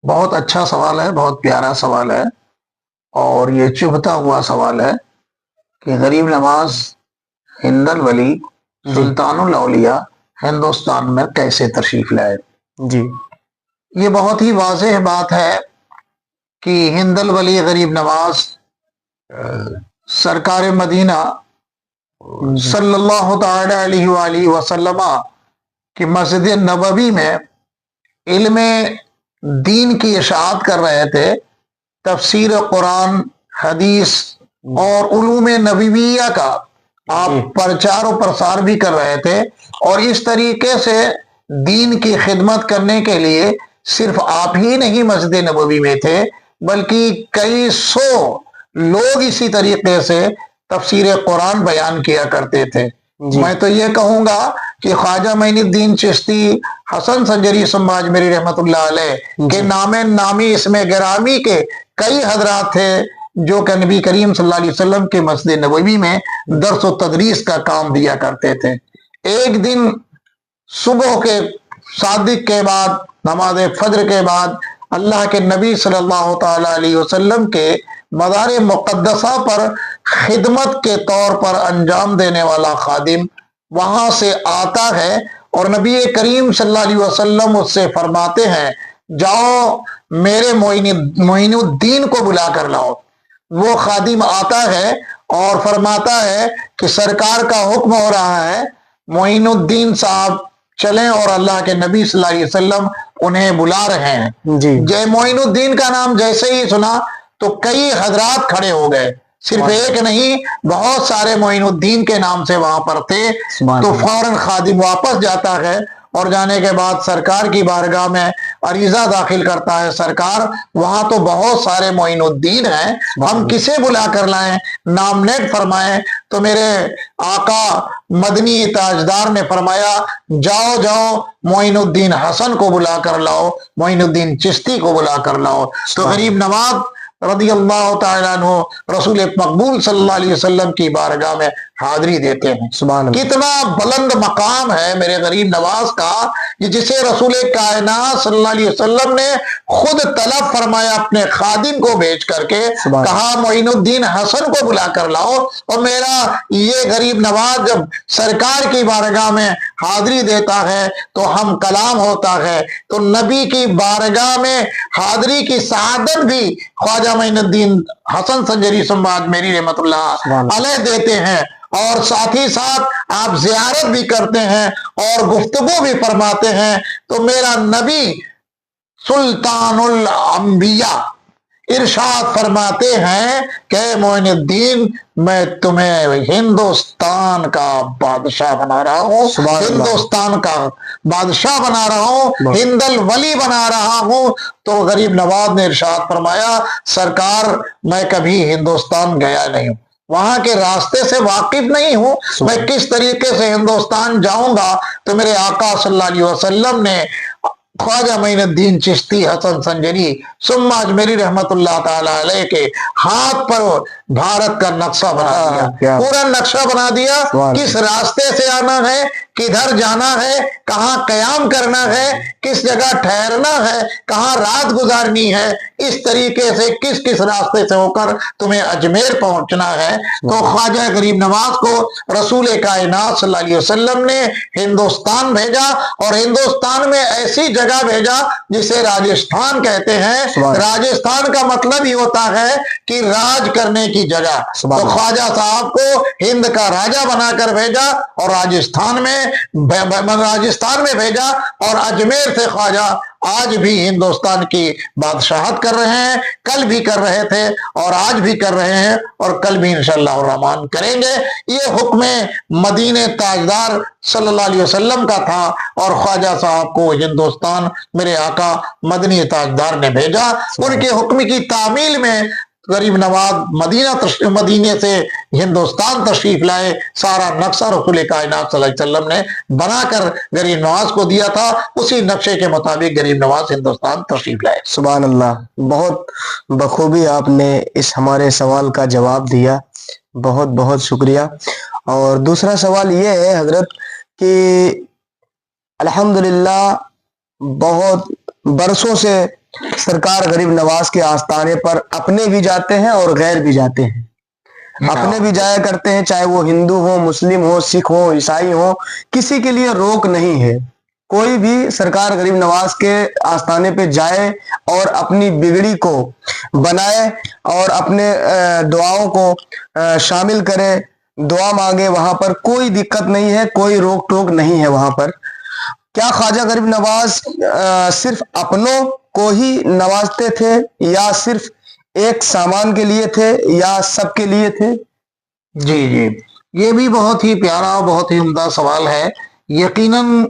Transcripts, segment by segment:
بہت اچھا سوال ہے، بہت پیارا سوال ہے، اور یہ چبھتا ہوا سوال ہے کہ غریب نواز ہند الولی سلطان الاولیاء ہندوستان میں کیسے تشریف لائے؟ جی یہ بہت ہی واضح بات ہے کہ ہند الولی غریب نواز سرکار مدینہ صلی اللہ تعالی علیہ وآلہ وسلم کی مسجد نبوی میں علم دین کی اشاعت کر رہے تھے، تفسیر قرآن، حدیث اور علوم نبویہ کا آپ پرچار و پرسار بھی کر رہے تھے، اور اس طریقے سے دین کی خدمت کرنے کے لیے صرف آپ ہی نہیں مسجد نبوی میں تھے، بلکہ کئی سو لوگ اسی طریقے سے تفسیر قرآن بیان کیا کرتے تھے۔ میں تو یہ کہوں گا کہ خواجہ معین الدین چشتی حسن سنجری سماج میری رحمت اللہ علیہ کے نام نامی اسم گرامی کے کئی حضرات تھے جو کہ نبی کریم صلی اللہ علیہ وسلم کے مسجد نبوی میں درس و تدریس کا کام دیا کرتے تھے۔ ایک دن صبح کے صادق کے بعد، نماز فجر کے بعد، اللہ کے نبی صلی اللہ تعالی علیہ وسلم کے مزار مقدسہ پر خدمت کے طور پر انجام دینے والا خادم وہاں سے آتا ہے، اور نبی کریم صلی اللہ علیہ وسلم اس سے فرماتے ہیں جاؤ میرے معین الدین کو بلا کر لاؤ۔ وہ خادم آتا ہے اور فرماتا ہے کہ سرکار کا حکم ہو رہا ہے، معین الدین صاحب چلیں، اور اللہ کے نبی صلی اللہ علیہ وسلم انہیں بلا رہے ہیں۔ جے معین الدین کا نام جیسے ہی سنا تو کئی حضرات کھڑے ہو گئے، صرف ایک نہیں، بہت سارے معین الدین کے نام سے وہاں پر تھے۔ تو فوراً خادم واپس جاتا ہے، اور جانے کے بعد سرکار کی بارگاہ میں عریضہ داخل کرتا ہے، سرکار وہاں تو بہت سارے معین الدین ہیں، ہم کسے بلا کر لائیں، نامنیٹ فرمائیں۔ تو میرے آقا مدنی تاجدار نے فرمایا جاؤ جاؤ معین الدین حسن کو بلا کر لاؤ، معین الدین چشتی کو بلا کر لاؤ۔ تو غریب نواز رضی اللہ تعالیٰ عنہ رسول مقبول صلی اللہ علیہ وسلم کی بارگاہ میں حاضری دیتے ہیں۔ کتنا بلند مقام ہے میرے غریب نواز کا، جسے رسول کائنات صلی اللہ علیہ وسلم نے خود طلب فرمایا اپنے خادم کو بھیج کر کے، کہا معین الدین حسن کو بلا کر لاؤ۔ اور میرا یہ غریب نواز جب سرکار کی بارگاہ میں حاضری دیتا ہے تو ہم کلام ہوتا ہے، تو نبی کی بارگاہ میں حاضری کی سعادت بھی خواجہ معین الدین حسن سنجری سماج میری رحمت اللہ علیہ دیتے ہیں، اور ساتھ ہی ساتھ آپ زیارت بھی کرتے ہیں اور گفتگو بھی فرماتے ہیں۔ تو میرا نبی سلطان الانبیاء ارشاد فرماتے ہیں کہ معین الدین میں تمہیں ہندوستان کا بادشاہ بنا رہا ہوں، ہندوستان کا بادشاہ بنا رہا ہوں، ہند الولی بنا رہا ہوں۔ تو غریب نواز نے ارشاد فرمایا سرکار میں کبھی ہندوستان گیا نہیں ہوں، وہاں کے راستے سے واقف نہیں ہوں، میں کس طریقے سے ہندوستان جاؤں گا؟ تو میرے آقا صلی اللہ علیہ وسلم نے خواجہ معین الدین چشتی حسن سنجری سماج میری رحمت اللہ تعالی علیہ کے ہاتھ پر بھارت کا نقشہ بنا دیا، پورا نقشہ بنا دیا، کس راستے سے آنا ہے، کدھر جانا ہے، کہاں قیام کرنا ہے، کس جگہ ٹھہرنا ہے، کہاں رات گزارنی ہے، اس طریقے سے کس کس راستے سے ہو کر تمہیں اجمیر پہنچنا ہے۔ تو خواجہ غریب نواز کو رسول کائنات صلی اللہ علیہ وسلم نے ہندوستان بھیجا، اور ہندوستان میں ایسی جگہ بھیجا جسے راجستھان کہتے ہیں۔ راجستھان کا مطلب ہی ہوتا ہے کہ راج کرنے کی جگہ، تو خواجہ صاحب کو ہند کا راجہ بنا کر بھیجا، اور راجستھان میں بھیجا، اور اجمیر سے خواجہ آج بھی ہندوستان کی بادشاہت کر رہے ہیں، کل بھی کر رہے تھے اور آج بھی کر رہے ہیں، اور کل بھی انشاءاللہ الرحمن کریں گے۔ یہ حکم مدینہ تاجدار صلی اللہ علیہ وسلم کا تھا، اور خواجہ صاحب کو ہندوستان میرے آقا مدنی تاجدار نے بھیجا۔ ان کے حکم کی تعمیل میں غریب نواز مدینے سے ہندوستان تشریف لائے، سارا نقشہ رسول کائنات صلی اللہ علیہ وسلم نے بنا کر غریب نواز کو دیا تھا، اسی نقشے کے مطابق غریب نواز ہندوستان تشریف لائے۔ سبحان اللہ، بہت بخوبی آپ نے اس ہمارے سوال کا جواب دیا، بہت بہت شکریہ۔ اور دوسرا سوال یہ ہے حضرت کہ الحمدللہ بہت برسوں سے سرکار غریب نواز کے آستانے پر اپنے بھی جاتے ہیں اور غیر بھی جاتے ہیں. اپنے بھی جایا کرتے ہیں, چاہے وہ ہندو ہو, مسلم ہو, سکھ ہو, عیسائی ہو, کسی کے لیے روک نہیں ہے. کوئی بھی سرکار غریب نواز کے آستانے پہ جائے اور اپنی بگڑی کو بنائے اور اپنے دعاؤں کو شامل کرے, دعا مانگے, وہاں پر کوئی دقت نہیں ہے, کوئی روک ٹوک نہیں ہے وہاں پر. کیا خواجہ غریب نواز صرف اپنوں کو ہی نوازتے تھے, یا صرف ایک سامان کے لیے تھے, یا سب کے لیے تھے؟ جی جی, یہ بھی بہت ہی پیارا, بہت ہی عمدہ سوال ہے. یقیناً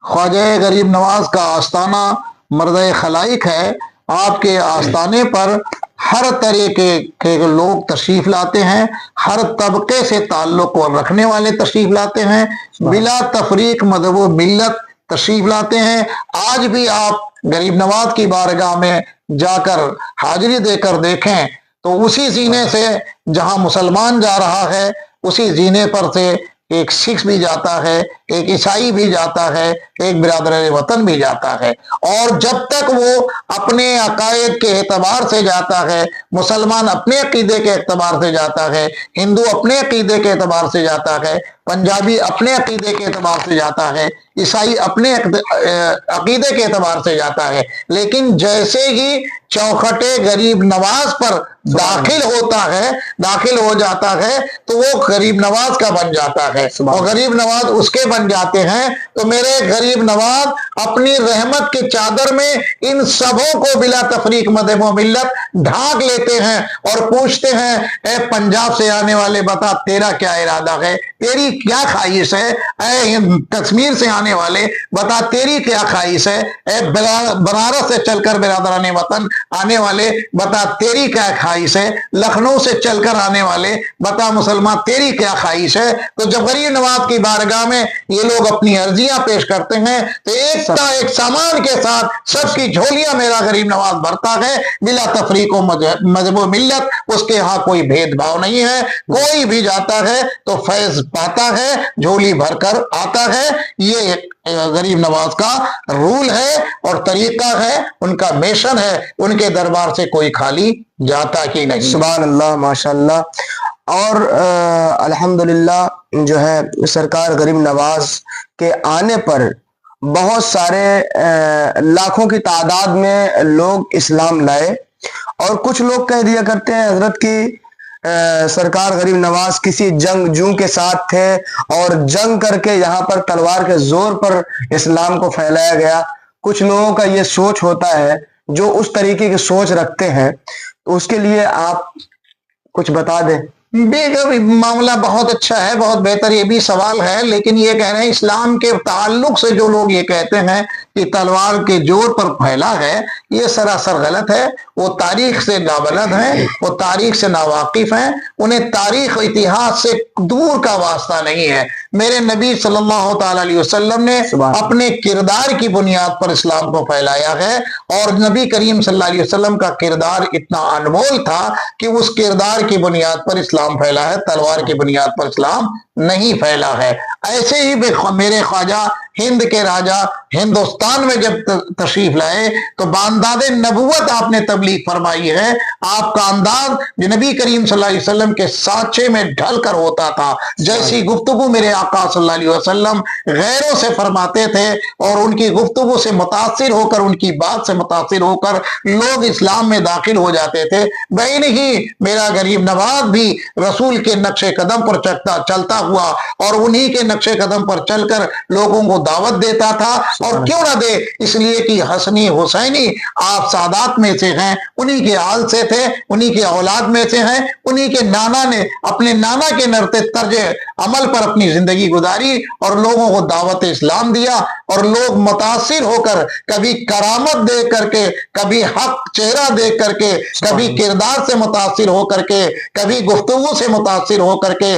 خواجہ غریب نواز کا آستانہ مرد خلائق ہے. آپ کے آستانے پر ہر طریقے کے لوگ تشریف لاتے ہیں, ہر طبقے سے تعلق رکھنے والے تشریف لاتے ہیں, بلا تفریق مذہب و ملت تشریف لاتے ہیں. آج بھی آپ غریب نواز کی بارگاہ میں جا کر حاضری دے کر دیکھیں تو اسی زینے سے جہاں مسلمان جا رہا ہے, اسی زینے پر سے ایک سکھ بھی جاتا ہے, ایک عیسائی بھی جاتا ہے, ایک برادر وطن بھی جاتا ہے. اور جب تک وہ اپنے عقائد کے اعتبار سے جاتا ہے, مسلمان اپنے عقیدے کے اعتبار سے جاتا ہے, ہندو اپنے عقیدے کے اعتبار سے جاتا ہے, پنجابی اپنے عقیدے کے اعتبار سے جاتا ہے, عیسائی اپنے عقیدے کے اعتبار سے جاتا ہے, لیکن جیسے ہی چوکھٹے غریب نواز پر داخل ہوتا ہے, داخل ہو جاتا ہے, تو وہ غریب نواز کا بن جاتا ہے, اور غریب نواز اس کے بن جاتے ہیں. تو میرے غریب نواز اپنی رحمت کی چادر میں ان سبوں کو بلا تفریق مذہب و ملت ڈھانک لیتے ہیں اور پوچھتے ہیں, اے پنجاب سے آنے والے بتا تیرا کیا ارادہ ہے, تیری کیا خواہش ہے؟ اے کشمیر سے آنے والے بتا تیری کیا خواہش ہے؟ اے بنارس سے چل کر برادران وطن آنے والے بتا تیری کیا خواہش ہے؟ لکھنؤ سے چل کر آنے والے بتا مسلمان تیری کیا خواہش ہے؟ تو جب غریب نواز کی بارگاہ میں یہ لوگ اپنی عرضیاں پیش کرتے ہیں تو ایک کا ایک سامان کے ساتھ سب کی جھولیاں میرا غریب نواز بھرتا ہے, بلا تفریق و مذہب و ملت. اس کے ہاں کوئی بھید بھاؤ نہیں ہے, کوئی بھی جاتا ہے تو فیض پاتا ہے, جھولی بھر کر آتا ہے. یہ غریب نواز کا رول ہے اور طریقہ ہے, ان کا میشن ہے, ان کے دربار سے کوئی خالی جاتا ہی نہیں. سبحان اللہ, ماشاء اللہ. اور الحمدللہ جو ہے سرکار غریب نواز کے آنے پر بہت سارے لاکھوں کی تعداد میں لوگ اسلام لائے, اور کچھ لوگ کہہ دیا کرتے ہیں حضرت کی سرکار غریب نواز کسی جنگجو کے ساتھ تھے اور جنگ کر کے یہاں پر تلوار کے زور پر اسلام کو پھیلایا گیا. کچھ لوگوں کا یہ سوچ ہوتا ہے جو اس طریقے کی سوچ رکھتے ہیں, تو اس کے لیے آپ کچھ بتا دیں. معاملہ بہت اچھا ہے, بہت بہتر یہ بھی سوال ہے, لیکن یہ کہہ رہے ہیں اسلام کے تعلق سے جو لوگ یہ کہتے ہیں کہ تلوار کے زور پر پھیلا ہے, یہ سراسر غلط ہے. وہ تاریخ سے نابلد ہیں, وہ تاریخ سے ناواقف ہیں, انہیں تاریخ و اتہاس سے دور کا واسطہ نہیں ہے. میرے نبی صلی اللہ تعالی علیہ وسلم نے اپنے کردار کی بنیاد پر اسلام کو پھیلایا ہے, اور نبی کریم صلی اللہ علیہ وسلم کا کردار اتنا انمول تھا کہ اس کردار کی بنیاد پر اسلام پھیلا ہے, تلوار کی بنیاد پر اسلام نہیں پھیلا ہے. ایسے ہی میرے خواجہ ہند کے راجہ ہندوستان میں جب تشریف لائے تو بانداد نبوت آپ نے تبلیغ فرمائی ہے. آپ کا انداز جو نبی کریم صلی اللہ علیہ وسلم کے سانچے میں ڈھل کر ہوتا تھا, جیسی گفتگو میرے آقا صلی اللہ علیہ وسلم غیروں سے فرماتے تھے, اور ان کی گفتگو سے متاثر ہو کر, ان کی بات سے متاثر ہو کر لوگ اسلام میں داخل ہو جاتے تھے. بہن ہی میرا غریب نواز بھی رسول کے نقش قدم پر چلتا ہوا اور انہی کے نقش قدم پر چل کر لوگوں کو دعوت دیتا تھا. اور کیوں نہ دے, اس لیے کہ حسنی حسینی آپ سادات میں سے ہیں, انہی کے آل سے تھے, انہی کے اولاد میں سے ہیں, انہی کے نانا نے اپنے نانا کے نرتے طرز عمل پر اپنی زندگی گزاری اور لوگوں کو دعوت اسلام دیا, اور لوگ متاثر ہو کر کبھی کرامت دیکھ کر کے, کبھی حق چہرہ دیکھ کر کے, کبھی کردار سے متاثر ہو کر کے, کبھی گفتگو سے متاثر ہو کر کے,